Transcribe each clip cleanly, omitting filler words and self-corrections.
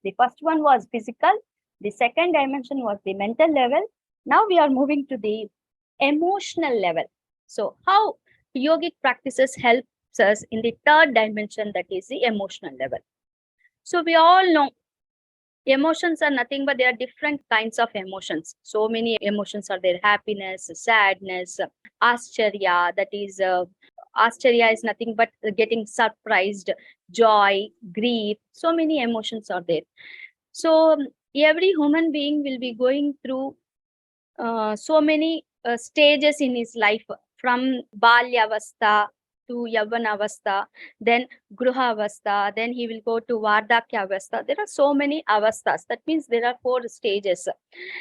The first one was physical. The second dimension was the mental level. Now we are moving to the emotional level. So how yogic practices helps us in the third dimension, that is the emotional level. So we all know emotions are nothing but there are different kinds of emotions. So many emotions are there: happiness, sadness, ascharya, that is ascharya is nothing but getting surprised, joy, grief. So many emotions are there. So every human being will be going through so many stages in his life, from balyavastha to yavanavastha, then gruhavastha, then he will go to vardhakyavastha. There are so many avasthas. That means there are 4 stages.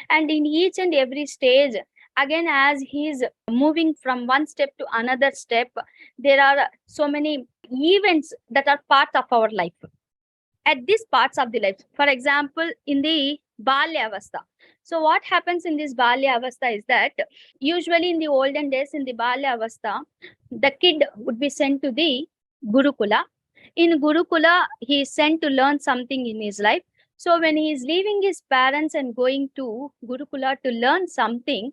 And in each and every stage, again, as he is moving from one step to another step, there are so many events that are part of our life at these parts of the life. For example, in the Balya Avastha. So what happens in this Balya Avastha is that usually in the olden days, in the Balya Avastha, the kid would be sent to the Gurukula. In Gurukula, he is sent to learn something in his life. So when he is leaving his parents and going to Gurukula to learn something,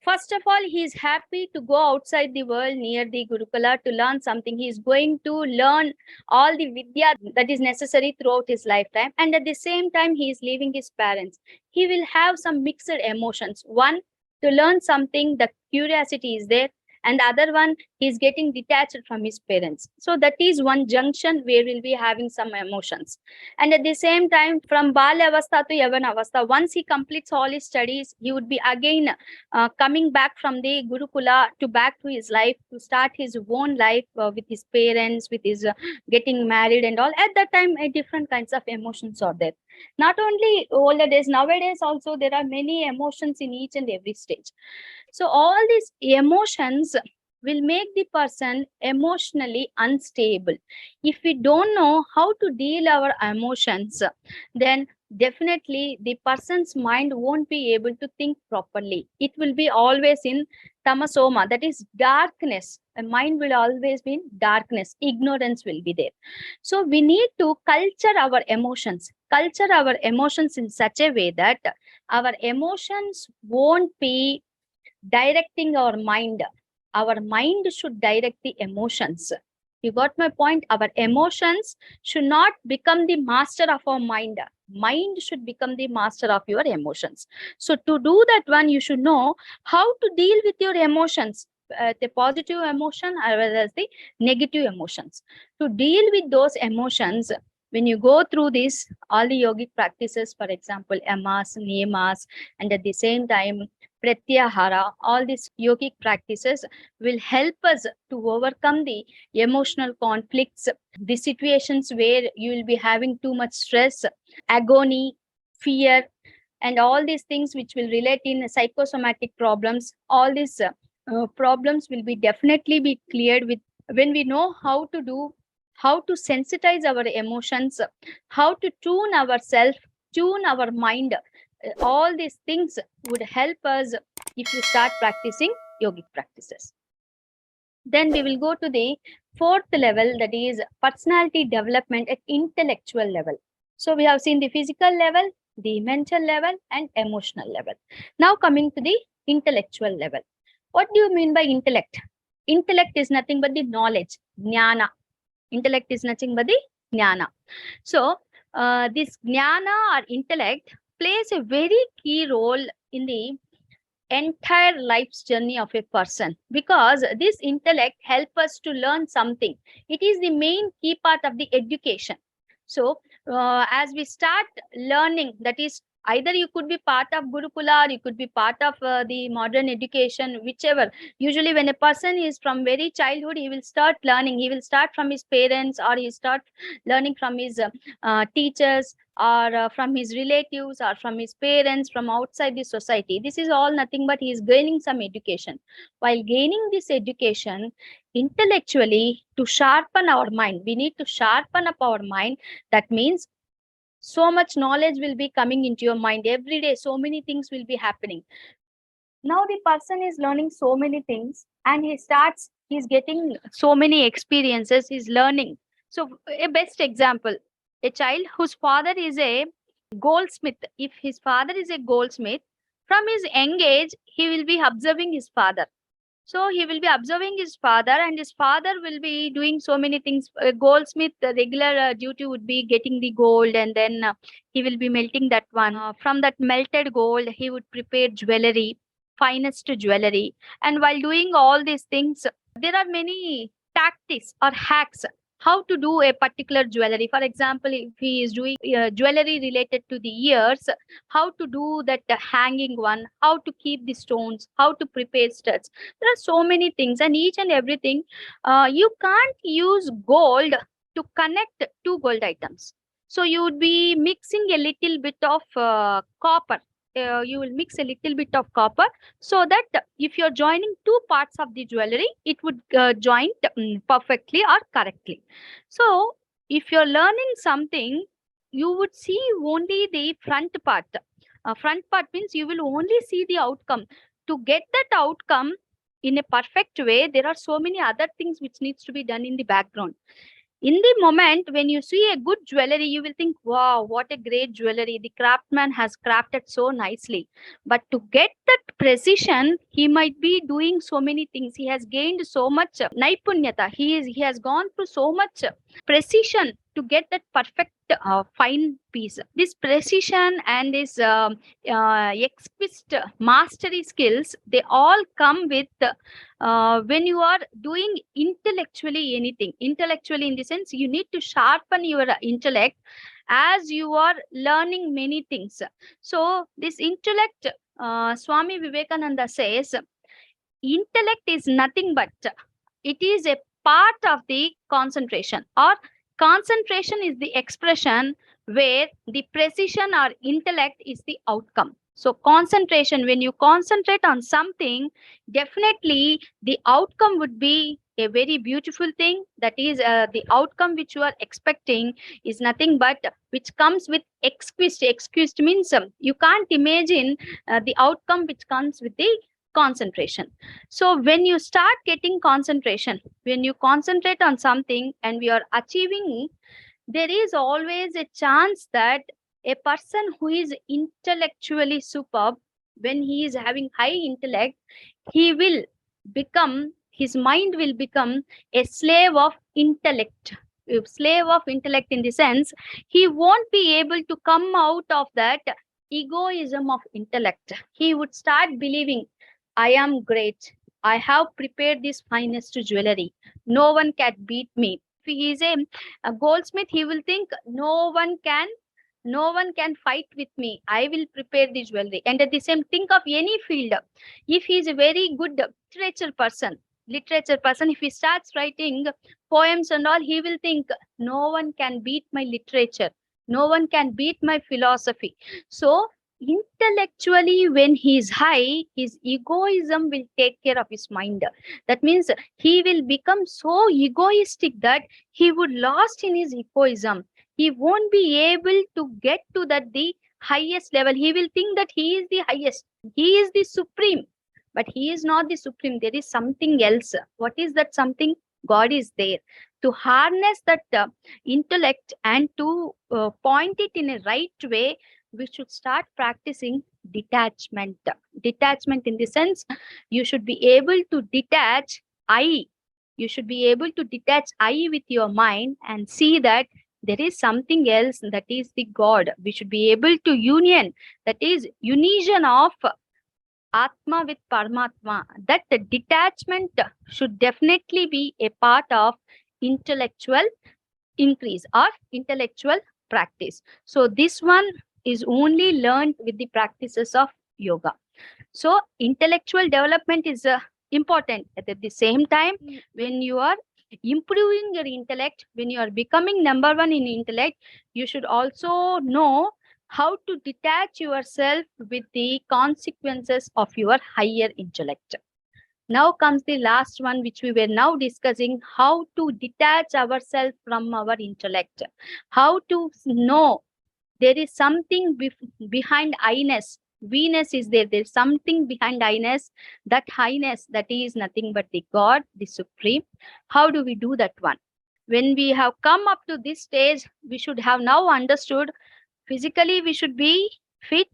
first of all, he is happy to go outside the world near the Gurukula to learn something. He is going to learn all the Vidya that is necessary throughout his lifetime. And at the same time, he is leaving his parents. He will have some mixed emotions. One, to learn something, the curiosity is there. And the other one, he is getting detached from his parents. So that is one junction where we'll be having some emotions. And at the same time, from Balya Avastha to Yavan Avastha, once he completes all his studies, he would be again coming back from the Gurukula to back to his life, to start his own life with his parents, with his getting married and all. At that time, different kinds of emotions are there. Not only older days, nowadays also there are many emotions in each and every stage. So all these emotions will make the person emotionally unstable. If we don't know how to deal our emotions, then definitely the person's mind won't be able to think properly. It will be always in tamasoma, that is darkness. The mind will always be in darkness. Ignorance will be there. So we need to culture our emotions in such a way that our emotions won't be directing our mind. Our mind should direct the emotions. You got my point? Our emotions should not become the master of our mind. Mind should become the master of your emotions. So to do that one, you should know how to deal with your emotions, the positive emotion as well as the negative emotions. To deal with those emotions, when you go through this, all the yogic practices, for example, yamas, niyamas, and at the same time, pratyahara, all these yogic practices will help us to overcome the emotional conflicts, the situations where you will be having too much stress, agony, fear, and all these things which will relate in psychosomatic problems. All these problems will be definitely be cleared with when we know how to do, how to sensitize our emotions, how to tune ourselves, tune our mind. All these things would help us if you start practicing yogic practices. Then we will go to the 4th level, that is personality development at intellectual level. So we have seen the physical level, the mental level, and emotional level. Now coming to the intellectual level. What do you mean by intellect? Intellect is nothing but the knowledge, jnana. Intellect is nothing but the jnana. So this jnana or intellect plays a very key role in the entire life's journey of a person, because this intellect helps us to learn something. It is the main key part of the education. So as we start learning, that is either you could be part of Gurukula or you could be part of the modern education, whichever. Usually when a person is from very childhood, he will start learning. He will start from his parents, or he start learning from his teachers, or from his relatives, or from his parents, from outside the society. This is all nothing but he is gaining some education. While gaining this education, intellectually, to sharpen our mind, we need to sharpen up our mind. That means so much knowledge will be coming into your mind every day. So many things will be happening. Now the person is learning so many things, and he's getting so many experiences, he's learning. So a best example, a child whose father is a goldsmith. If his father is a goldsmith, from his young age, he will be observing his father. So he will be observing his father, and his father will be doing so many things. A goldsmith, the regular duty would be getting the gold, and then he will be melting that one. From that melted gold, he would prepare jewelry, finest jewelry. And while doing all these things, there are many tactics or hacks how to do a particular jewelry. For example, if he is doing jewelry related to the ears, how to do that hanging one, how to keep the stones, how to prepare studs. There are so many things, and each and everything. You can't use gold to connect two gold items. So you would be mixing a little bit of copper. You will mix a little bit of copper, so that if you're joining two parts of the jewelry, it would join perfectly or correctly. So if you're learning something, you would see only the front part. Front part means you will only see the outcome. To get that outcome in a perfect way, there are so many other things which needs to be done in the background. In the moment when you see a good jewelry, you will think, wow, what a great jewelry, the craftsman has crafted so nicely. But to get that precision, he might be doing so many things. He has gained so much naipunyata. He has gone through so much precision to get that perfect fine piece. This precision and this exquisite mastery skills, they all come with when you are doing intellectually anything. Intellectually, in the sense, you need to sharpen your intellect as you are learning many things. So this intellect, Swami Vivekananda says, intellect is nothing but it is a part of the concentration, or concentration is the expression where the precision or intellect is the outcome. So concentration, when you concentrate on something, definitely the outcome would be a very beautiful thing. That is the outcome which you are expecting is nothing but which comes with exquisite. Exquisite means you can't imagine the outcome which comes with the concentration. So when you start getting concentration, when you concentrate on something and we are achieving, there is always a chance that a person who is intellectually superb, when he is having high intellect, he will become, his mind will become a slave of intellect. A slave of intellect in the sense, he won't be able to come out of that egoism of intellect. He would start believing, I am great. I have prepared this finest jewelry. No one can beat me. If he is a goldsmith, he will think no one can fight with me. I will prepare the jewelry. And at the same, think of any field. If he is a very good literature person, if he starts writing poems and all, he will think no one can beat my literature. No one can beat my philosophy. So intellectually, when he is high, his egoism will take care of his mind. That means he will become so egoistic that he would lost in his egoism. He won't be able to get to that the highest level. He will think that he is the highest, he is the supreme, but he is not the supreme. There is something else. What is that something? God is there. To harness that intellect and to point it in a right way, we should start practicing detachment. Detachment in the sense, you should be able to detach I. You should be able to detach I with your mind and see that there is something else, that is the God. We should be able to union, that is union of Atma with Paramatma. That detachment should definitely be a part of intellectual increase or intellectual practice. So this one is only learned with the practices of yoga. So intellectual development is important. At the same time, when you are improving your intellect, when you are becoming number one in intellect, you should also know how to detach yourself with the consequences of your higher intellect. Now comes the last one, which we were now discussing, how to detach ourselves from our intellect, how to know there is something behind I-ness. We-ness is there. There's something behind I-ness. That highness, that is nothing but the God, the Supreme. How do we do that one? When we have come up to this stage, we should have now understood Physically, we should be fit.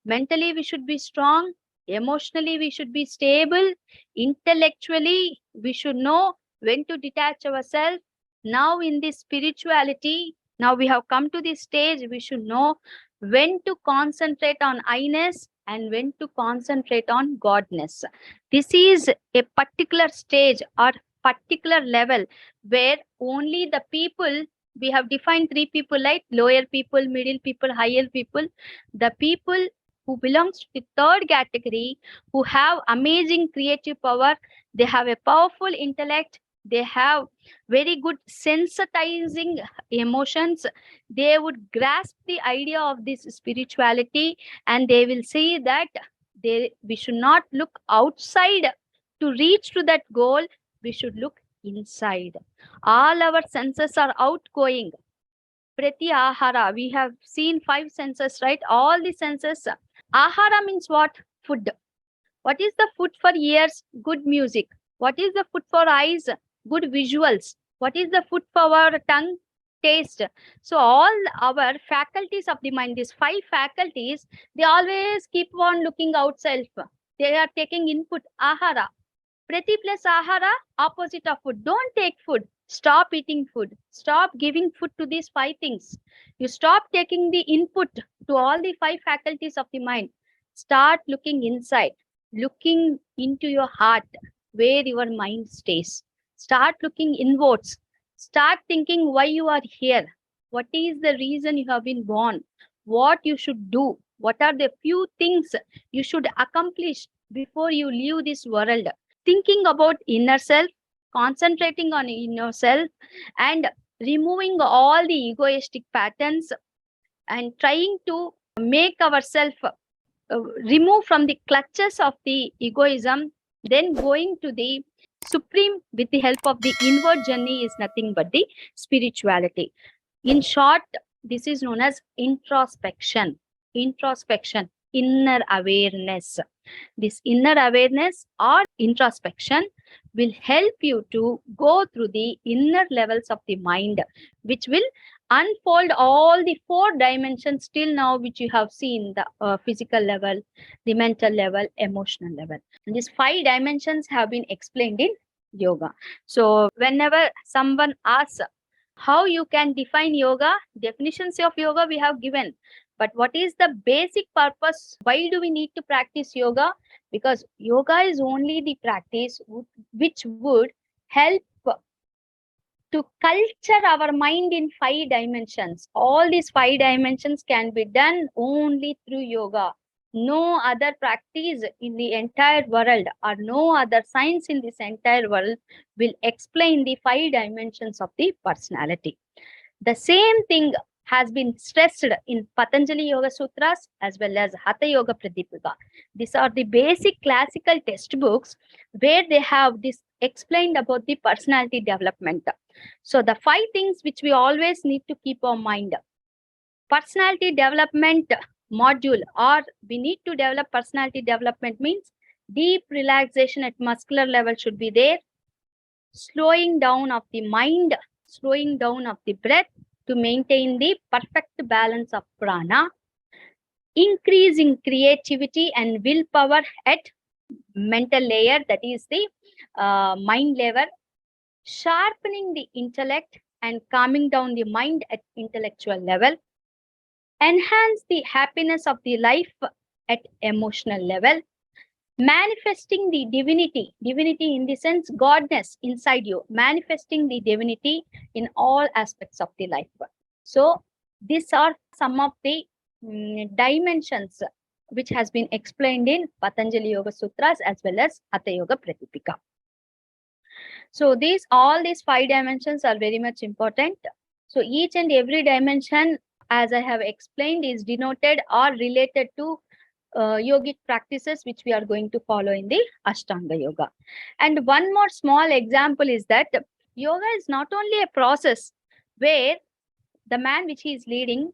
Mentally, we should be strong. Emotionally, we should be stable. Intellectually, we should know when to detach ourselves. Now, in this spirituality, now we have come to this stage, we should know when to concentrate on I-ness and when to concentrate on Godness. This is a particular stage or particular level where only the people, we have defined three people, like lower people, middle people, higher people. The people who belongs to the third category, who have amazing creative power, they have a powerful intellect, they have very good sensitizing emotions, they would grasp the idea of this spirituality, and they will see that we should not look outside to reach to that goal, we should look inside. All our senses are outgoing. Prati ahara, we have seen 5 senses, right? All the senses. Ahara means what? Food. What is the food for ears? Good music. What is the food for eyes? Good visuals. What is the food for our tongue? Taste. So all our faculties of the mind, these 5 faculties, they always keep on looking outside. They are taking input. Ahara. Prati plus ahara, opposite of food. Don't take food. Stop eating food. Stop giving food to these 5 things. You stop taking the input to all the 5 faculties of the mind. Start looking inside, looking into your heart, where your mind stays. Start looking inwards. Start thinking why you are here. What is the reason you have been born? What you should do? What are the few things you should accomplish before you leave this world? Thinking about inner self, concentrating on inner self, and removing all the egoistic patterns, and trying to make ourselves remove from the clutches of the egoism, then going to the supreme with the help of the inward journey is nothing but the spirituality. In short, this is known as introspection. Introspection, inner awareness. This inner awareness or introspection will help you to go through the inner levels of the mind, which will unfold all the 4 dimensions till now, which you have seen, the physical level, the mental level, emotional level. And these 5 dimensions have been explained in yoga. So whenever someone asks how you can define yoga, definitions of yoga we have given. But what is the basic purpose? Why do we need to practice yoga? Because yoga is only the practice which would help to culture our mind in 5 dimensions. All these 5 dimensions can be done only through yoga. No other practice in the entire world or no other science in this entire world will explain the 5 dimensions of the personality. The same thing has been stressed in Patanjali Yoga Sutras as well as Hatha Yoga Pradipika. These are the basic classical textbooks where they have this explained about the personality development. So the 5 things which we always need to keep our mind. Personality development module, or we need to develop personality development, means deep relaxation at muscular level should be there. Slowing down of the mind, slowing down of the breath to maintain the perfect balance of prana. Increasing creativity and willpower at mental layer, that is the mind level. Sharpening the intellect and calming down the mind at intellectual level. Enhance the happiness of the life at emotional level. Manifesting the divinity, divinity in the sense godness inside you, manifesting the divinity in all aspects of the life. So these are some of the dimensions which has been explained in Patanjali Yoga Sutras as well as Hatha Yoga Pradipika. So all these 5 dimensions are very much important. So each and every dimension, as I have explained, is denoted or related to yogic practices which we are going to follow in the Ashtanga Yoga. And one more small example is that yoga is not only a process where the man which he is leading,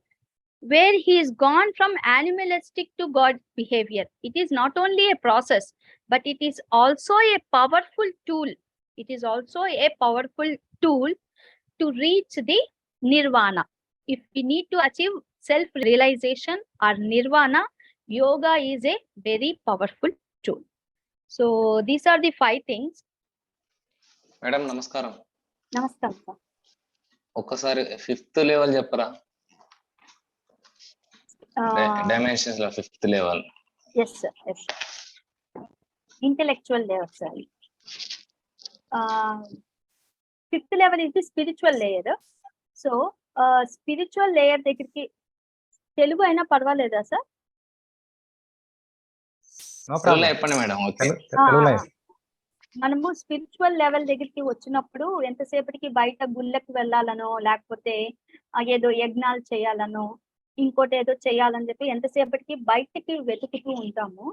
where he is gone from animalistic to God behavior. It is not only a process, but it is also a powerful tool. It is also a powerful tool to reach the nirvana. If we need to achieve self-realization or nirvana, yoga is a very powerful tool. So these are the 5 things. Madam నమస్కారం. నమస్కారం sir. ఒక్కసారి 5th level చెప్పరా? Dimensions లో 5th level. yes sir, yes sir. Intellectual level sir. 5th level is the spiritual layer. So spiritual layer దగ్గరికి తెలుగు అయినా పర్వాలేదా sir? చెప్పండి madam. Okay. మనము స్పిరిచువల్ లెవెల్ దగ్గరికి వచ్చినప్పుడు ఎంతసేపటికి బయట గుళ్ళకి వెళ్ళాలనో లేకపోతే ఏదో యజ్ఞాలు చేయాలనో ఇంకోటి ఏదో చేయాలని చెప్పి ఎంతసేపటికి బయటకి వెతుకుతూ ఉంటాము.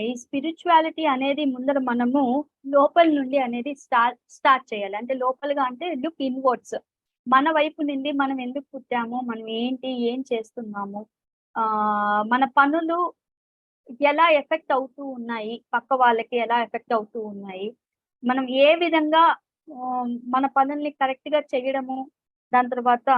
ఈ స్పిరిచువాలిటీ అనేది ముందర మనము లోపల నుండి అనేది స్టార్ట్ చేయాలి. అంటే లోపలగా అంటే లుక్ ఇన్వర్డ్స్, మన వైపు నుండి మనం ఎందుకు పుట్టాము, మనం ఏంటి, ఏం చేస్తున్నాము, మన పనులు ఎలా ఎఫెక్ట్ అవుతూ ఉన్నాయి, పక్క వాళ్ళకి ఎలా ఎఫెక్ట్ అవుతూ ఉన్నాయి, మనం ఏ విధంగా మన పనుల్ని కరెక్ట్ గా చేయడము, దాని తర్వాత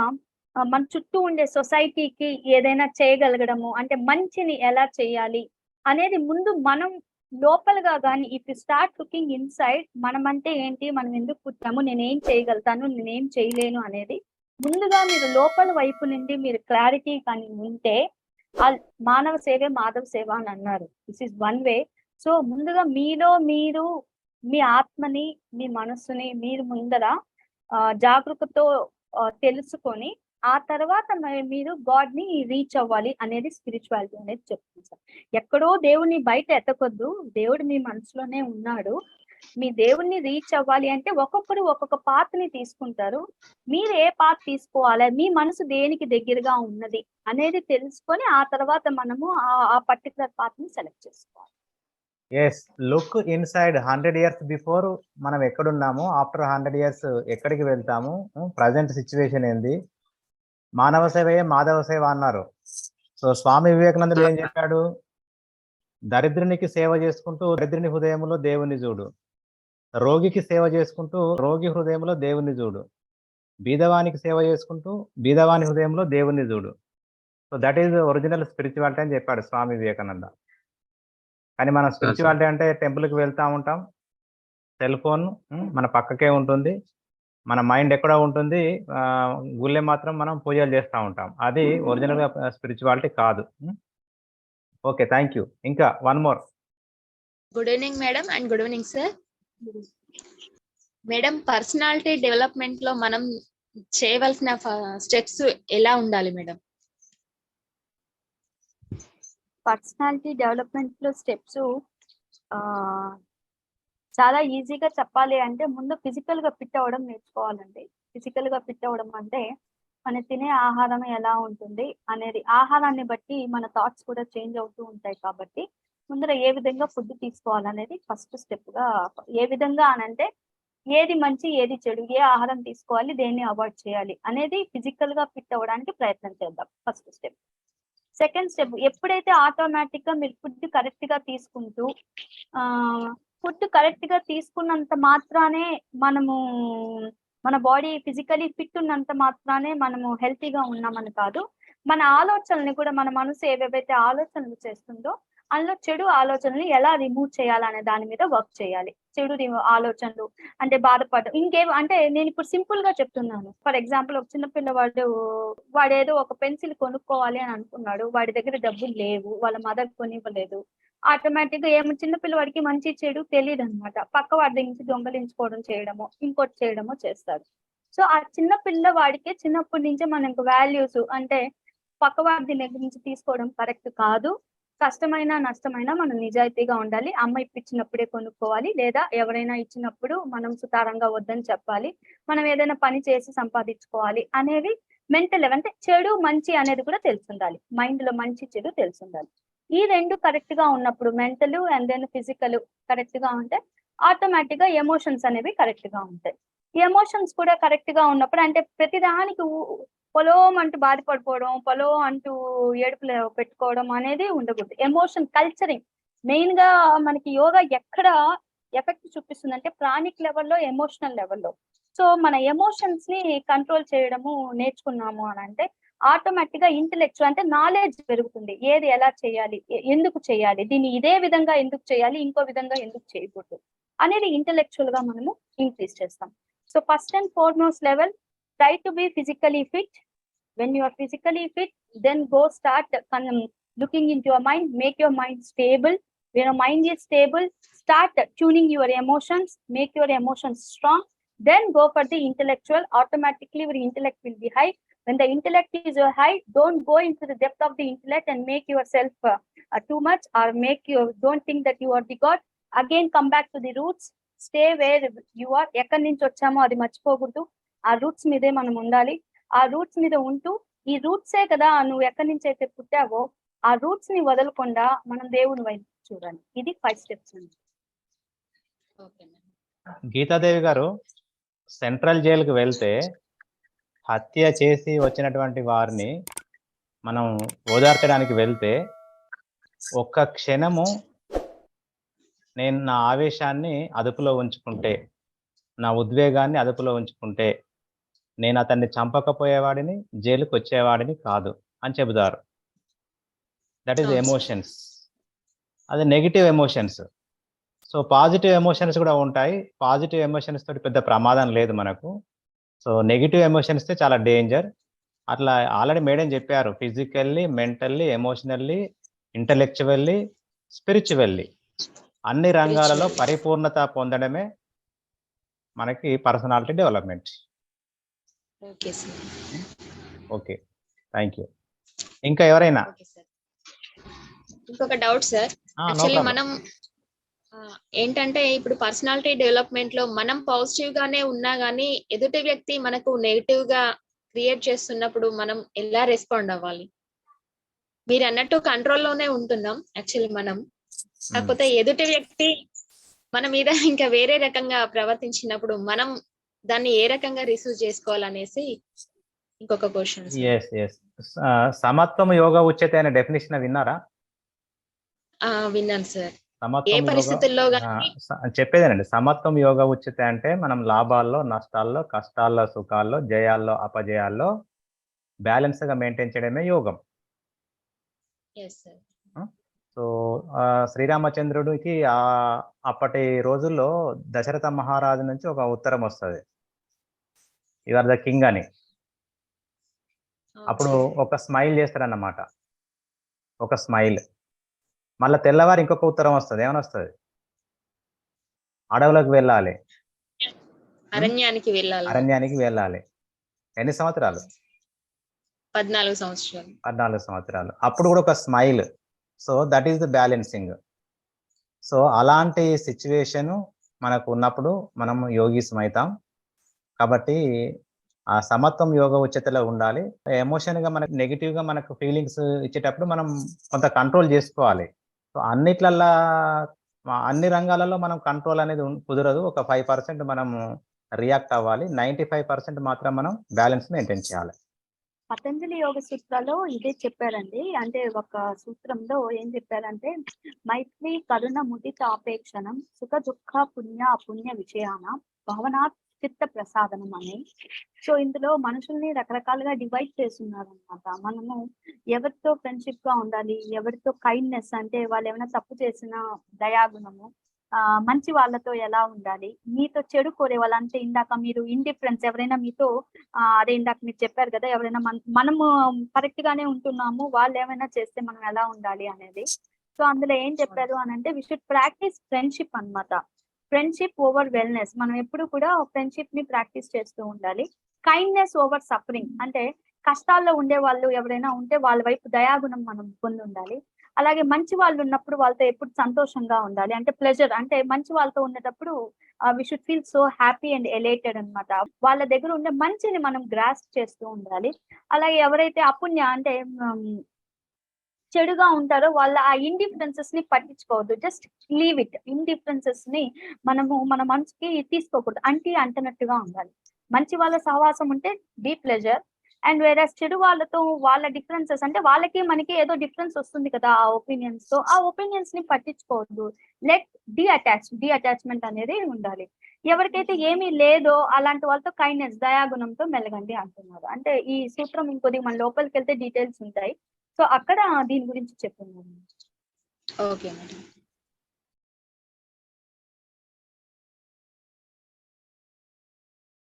మన చుట్టూ ఉండే సొసైటీకి ఏదైనా చేయగలగడము, అంటే మంచిని ఎలా చేయాలి అనేది ముందు మనం లోపలగా కానీ if you start looking inside, మనం అంటే ఏంటి, మనం ఎందుకు పుట్టాము, నేనేం చేయగలుగుతాను, నేనేం చేయలేను అనేది ముందుగా మీరు లోపల వైపు నుండి మీరు క్లారిటీ కానీ ఉంటే, మానవ సేవే మాధవ సేవ అని అన్నారు. This is one way. So ముందుగా మీలో మీరు మీ ఆత్మని, మీ మనస్సుని మీరు ముందర జాగరూకతో తెలుసుకొని ఆ తర్వాత మీరు గాడ్ ని రీచ్ అవ్వాలి అనేది స్పిరిచువాలిటీ అనేది చెప్తుంది సార్. ఎక్కడో దేవుని బయట ఎత్తకొద్దు, దేవుడు మీ మనసులోనే ఉన్నాడు. మీ దేవుణ్ణి రీచ్ అవ్వాలి అంటే ఒక్కొక్కరు ఒక్కొక్క పాత్ ని తీసుకుంటారు. మీరు ఏ పాత్ తీసుకోవాలి, మీ మనసు దేనికి దగ్గరగా ఉన్నది అనేది తెలుసుకొని ఆ తర్వాత మనము ఆ పర్టికులర్ పాత్ ని సెలెక్ట్ చేసుకోవాలి. Yes, look inside. 100 years before మనం ఎక్కడున్నాము, ఆఫ్టర్ 100 years ఎక్కడికి వెళ్తాము, ప్రజెంట్ సిచ్యువేషన్ ఏంది, మానవ సేవయే మాధవ సేవ అన్నారు. సో స్వామి వివేకానందుడు ఏం చెప్పాడు, దరిద్రునికి సేవ చేసుకుంటూ దరిద్రుని హృదయంలో దేవుని చూడు, రోగికి సేవ చేసుకుంటూ రోగి హృదయంలో దేవుని చూడు, బీదవానికి సేవ చేసుకుంటూ బీదవాని హృదయంలో దేవుని చూడు. So that is original spirituality అని చెప్పాడు స్వామి వివేకానంద. కానీ మనం స్పిరిచువాలిటీ అంటే టెంపుల్కి వెళ్తూ ఉంటాం, సెల్ ఫోన్ మన పక్కకే ఉంటుంది, మన మైండ్ ఎక్కడ ఉంటుంది, గుళ్ళే మాత్రం మనం పూజలు చేస్తూ ఉంటాం. అది ఒరిజినల్ స్పిరిచువాలిటీ కాదు. Okay, thank you. ఇంకా one more. Good evening madam and good evening sir. Madam, personality development లో మనం చేయవలసిన స్టెప్స్ ఎలా ఉండాలి మేడం? పర్సనాలిటీ డెవలప్మెంట్ లో స్టెప్స్ చాలా ఈజీగా చెప్పాలి అంటే ముందు ఫిజికల్ గా ఫిట్ అవ్వడం నేర్చుకోవాలండి. ఫిజికల్ గా ఫిట్ అవ్వడం అంటే మన తినే ఆహారం ఎలా ఉంటుంది అనేది, ఆహారాన్ని బట్టి మన థాట్స్ కూడా చేంజ్ అవుతూ ఉంటాయి. కాబట్టి ముందర ఏ విధంగా ఫుడ్ తీసుకోవాలనేది ఫస్ట్ స్టెప్ గా, ఏ విధంగా అనంటే ఏది మంచి ఏది చెడు, ఏ ఆహారం తీసుకోవాలి, దేన్ని అవాయిడ్ చేయాలి అనేది ఫిజికల్ గా ఫిట్ అవ్వడానికి ప్రయత్నం చేద్దాం, ఫస్ట్ స్టెప్. సెకండ్ స్టెప్, ఎప్పుడైతే ఆటోమేటిక్ గా మీరు ఫుడ్ కరెక్ట్ గా తీసుకుంటూ ఫుడ్ కరెక్ట్ గా తీసుకున్నంత మాత్రానే మనము మన బాడీ ఫిజికలీ ఫిట్ ఉన్నంత మాత్రానే మనము హెల్తీగా ఉన్నామని కాదు. మన ఆలోచనల్ని కూడా, మన మనసు ఏవేవైతే ఆలోచనలు చేస్తుందో అందులో చెడు ఆలోచనలు ఎలా రిమూవ్ చేయాలనే దాని మీద వర్క్ చేయాలి. చెడు ఆలోచనలు అంటే బాధపడడం, ఇంకేం అంటే నేను ఇప్పుడు సింపుల్ గా చెప్తున్నాను. ఫర్ ఎగ్జాంపుల్, ఒక చిన్న పిల్లవాడు వాడేదో ఒక పెన్సిల్ కొనుక్కోవాలి అని అనుకున్నాడు, వాడి దగ్గర డబ్బులు లేవు, వాళ్ళ మదర్ కొనివ్వలేదు. ఆటోమేటిక్ గా ఏమో చిన్న పిల్లవాడికి మంచి చెడు తెలియదు అనమాట. పక్క వాడి దగ్గర నుంచి దొంగలించుకోవడం చేయడమో ఇంకోటి చేయడమో చేస్తారు. సో ఆ చిన్న పిల్లవాడికి చిన్నప్పటి నుంచే మనకు వాల్యూస్ అంటే పక్కవాడి దగ్గర నుంచి తీసుకోవడం కరెక్ట్ కాదు, కష్టమైనా నష్టమైనా మనం నిజాయితీగా ఉండాలి, అమ్మ ఇప్పించినప్పుడే కొనుక్కోవాలి, లేదా ఎవరైనా ఇచ్చినప్పుడు మనం సుతారంగా వద్దని చెప్పాలి, మనం ఏదైనా పని చేసి సంపాదించుకోవాలి అనేవి మెంటల్ లెవెల్. అంటే చెడు మంచి అనేది కూడా తెలుసుండాలి, మైండ్ లో మంచి చెడు తెలుసుండాలి. ఈ రెండు కరెక్ట్ గా ఉన్నప్పుడు, mental and then physical correct గా ఉంటే ఆటోమేటిక్ గా ఎమోషన్స్ అనేవి కరెక్ట్ గా ఉంటాయి. ఈ ఎమోషన్స్ కూడా కరెక్ట్ గా ఉన్నప్పుడు, అంటే ప్రతిదానికి పొలో అంటూ బాధపడిపోవడం, పొలో అంటూ ఏడుపులు పెట్టుకోవడం అనేది ఉండకూడదు. ఎమోషన్ కల్చరింగ్ మెయిన్ గా మనకి యోగా ఎక్కడ ఎఫెక్ట్ చూపిస్తుంది అంటే ప్రాణిక్ లెవెల్లో, ఎమోషనల్ లెవెల్లో. సో మన ఎమోషన్స్ ని కంట్రోల్ చేయడము నేర్చుకున్నాము అని అంటే ఆటోమేటిక్ గా ఇంటెలెక్చువల్ అంటే నాలెడ్జ్ పెరుగుతుంది. ఏది ఎలా చేయాలి, ఎందుకు చేయాలి, దీన్ని ఇదే విధంగా ఎందుకు చేయాలి, ఇంకో విధంగా ఎందుకు చేయకూడదు అనేది ఇంటెలెక్చువల్ గా మనము ఇంక్రీజ్ చేస్తాం. So first and foremost level, try to be physically fit. When you are physically fit, then go start looking into your mind, make your mind stable. When your mind is stable, start tuning your emotions, make your emotions strong, then go for the intellectual. Automatically your intellect will be high. When the intellect is high, don't go into the depth of the intellect and make yourself too much, or don't think that you are the god. Again come back to the roots, stay where you are. ఎక్కడి నుంచి వచ్చామో అది మర్చిపోకూడదు. ఆ roots మీదే మనం ఉండాలి. ఆ రూట్స్ మీద ఉంటూ, ఈ రూట్సే కదా నువ్వు ఎక్కడి నుంచి అయితే పుట్టావో ఆ రూట్స్ ని వదలకుండా మనం దేవుని వైపు చూడాలి. ఇది 5 స్టెప్స్ అండి. గీతాదేవి గారు, సెంట్రల్ జైలుకి వెళ్తే హత్య చేసి వచ్చినటువంటి వారిని మనం ఓదార్చడానికి వెళ్తే ఒక్క క్షణము నేను నా ఆవేశాన్ని అదుపులో ఉంచుకుంటే, నా ఉద్వేగాన్ని అదుపులో ఉంచుకుంటే నేను అతన్ని చంపకపోయేవాడిని, జైలుకి వచ్చేవాడిని కాదు అని చెబుతారు. That is emotions. అది negative emotions. So positive emotions కూడా ఉంటాయి. పాజిటివ్ ఎమోషన్స్ తోటి పెద్ద ప్రమాదం లేదు మనకు. సో నెగిటివ్ ఎమోషన్స్ చాలా డేంజర్. అట్లా ఆల్రెడీ మేడం చెప్పారు, physically, mentally, emotionally, intellectually, spiritually అన్ని రంగాలలో పరిపూర్ణత పొందడమే మనకి personality development. Okay, thank you. ఇంకా ఎవరైనా? ఇంకొక డౌట్ సార్. యాక్చువల్లీ మనం ఏంటంటే ఇప్పుడు పర్సనాలిటీ డెవలప్మెంట్ లో మనం పాజిటివ్ గానే ఉన్నా గానీ ఎదుటి వ్యక్తి మనకు నెగిటివ్ గా క్రియేట్ చేస్తున్నప్పుడు మనం ఎలా రెస్పాండ్ అవ్వాలి? మీరు అన్నట్టు కంట్రోల్లోనే ఉంటున్నాం యాక్చువల్లీ మనం, కాకపోతే ఎదుటి వ్యక్తి మన మీద ఇంకా వేరే రకంగా ప్రవర్తించినప్పుడు మనం దాన్ని ఏ రకంగా రిసీవ్ చేసుకోవాలనేసి ఇంకొక క్వశ్చన్. సమత్వం యోగ ఉచ్యతే అనే డెఫినేషన్ విన్నారా? విన్నాను సార్. ఏ సమత్వం పరిస్థితుల్లో చెప్పేదేనండి. సమత్వం యోగ ఉచ్యతే అంటే మనం లాభాల్లో, నష్టాల్లో, కష్టాల్లో, సుఖాల్లో, జయాల్లో, అపజయాల్లో బ్యాలెన్స్ గా మెయింటైన్ చేయడమే యోగం. సో శ్రీరామచంద్రుడికి అప్పటి రోజుల్లో దశరథ మహారాజు నుంచి ఒక ఉత్తరం వస్తుంది, యు ఆర్ ద కింగ్ అని. అప్పుడు ఒక స్మైల్ చేస్తారన్నమాట, ఒక స్మైల్. మళ్ళీ తెల్లవారు ఇంకొక ఉత్తరం వస్తుంది, ఏమని వస్తుంది? అడవులకు వెళ్ళాలి, అరణ్యానికి వెళ్ళాలి. ఎన్ని సంవత్సరాలు? 14 సంవత్సరాలు. అప్పుడు కూడా ఒక smile. So that is the balancing. So అలాంటి సిచ్యువేషన్ మనకు ఉన్నప్పుడు మనం యోగిసం అవుతాం. కాబట్టి ఆ సమత్వం యోగ ఉచ్యతలో ఉండాలి. ఎమోషన్ గా మనకు నెగిటివ్ గా మనకు ఫీలింగ్స్ ఇచ్చేటప్పుడు మనం కొంత కంట్రోల్ చేసుకోవాలి. సో అన్నిట్లల్లా, అన్ని రంగాలలో మనం కంట్రోల్ అనేది కుదరదు. ఒక 5% మనం రియాక్ట్ అవ్వాలి, 95% మాత్రం మనం బ్యాలెన్స్ మెయింటైన్ చేయాలి. పతంజలి యోగ సూత్రాల్లో ఇదే చెప్పారండి. అంటే ఒక సూత్రంలో ఏం చెప్పారంటే, మైత్రి కరుణ ముదిత ఆపేక్షణం సుఖ దుఃఖ పుణ్య అపుణ్య విషయాన భావనా చిత్త ప్రసాదనం అని. సో ఇందులో మనుషుల్ని రకరకాలుగా డివైడ్ చేస్తున్నారు అనమాట. మనము ఎవరితో ఫ్రెండ్షిప్ గా ఉండాలి, ఎవరితో కైండ్నెస్ అంటే వాళ్ళు ఏమైనా తప్పు చేసిన దయాగుణము, మంచి వాళ్ళతో ఎలా ఉండాలి, మీతో చెడు కోరే వాళ్ళు అంటే ఇందాక మీరు ఇండిఫరెన్స్, ఎవరైనా మీతో అదే ఇందాక మీరు చెప్పారు కదా, ఎవరైనా మనము కరెక్ట్ గానే ఉంటున్నాము, వాళ్ళు ఏమైనా చేస్తే మనం ఎలా ఉండాలి అనేది. సో అందులో ఏం చెప్పారు అని అంటే, వి షుడ్ ప్రాక్టీస్ ఫ్రెండ్షిప్ అన్నమాట. Friendship over wellness. మనం ఎప్పుడు కూడా ఫ్రెండ్షిప్ ని ప్రాక్టీస్ చేస్తూ ఉండాలి. కైండ్నెస్ ఓవర్ సఫరింగ్, అంటే కష్టాల్లో ఉండే వాళ్ళు ఎవరైనా ఉంటే వాళ్ళ వైపు దయాగుణం మనం పొంది ఉండాలి. అలాగే మంచి వాళ్ళు ఉన్నప్పుడు వాళ్ళతో ఎప్పుడు సంతోషంగా ఉండాలి, అంటే ప్లెజర్, అంటే మంచి వాళ్ళతో ఉండేటప్పుడు we should feel so happy and elated అనమాట. వాళ్ళ దగ్గర ఉండే మంచిని మనం గ్రాస్ప్ చేస్తూ ఉండాలి. అలాగే ఎవరైతే అపుణ్య అంటే చెడుగా ఉంటారో వాళ్ళ ఆ ఇండిఫరెన్సెస్ ని పట్టించుకోవద్దు, జస్ట్ లీవ్ ఇట్. ఇండిఫరెన్సెస్ ని మన మనసుకి తీసుకోకూడదు, అంటనట్టుగా ఉండాలి. మంచి వాళ్ళ సహవాసం ఉంటే బీ ప్లెజర్, అండ్ వేరే చెడు వాళ్ళతో వాళ్ళ డిఫరెన్సెస్ అంటే వాళ్ళకి మనకి ఏదో డిఫరెన్స్ వస్తుంది కదా ఆ ఒపీనియన్స్ తో, ఆ ఒపీనియన్స్ ని పట్టించుకోవద్దు. లెట్ డి అటాచ్మెంట్ అనేది ఉండాలి. ఎవరికైతే ఏమీ లేదో అలాంటి వాళ్ళతో కైండ్నెస్ దయాగుణంతో మెలగండి అంటున్నారు. అంటే ఈ సూత్రం ఇంకొద్ది మన లోపలికి వెళ్తే డీటెయిల్స్ ఉంటాయి. సో అక్కడ దీని గురించి చెప్తున్నాను. Okay madam.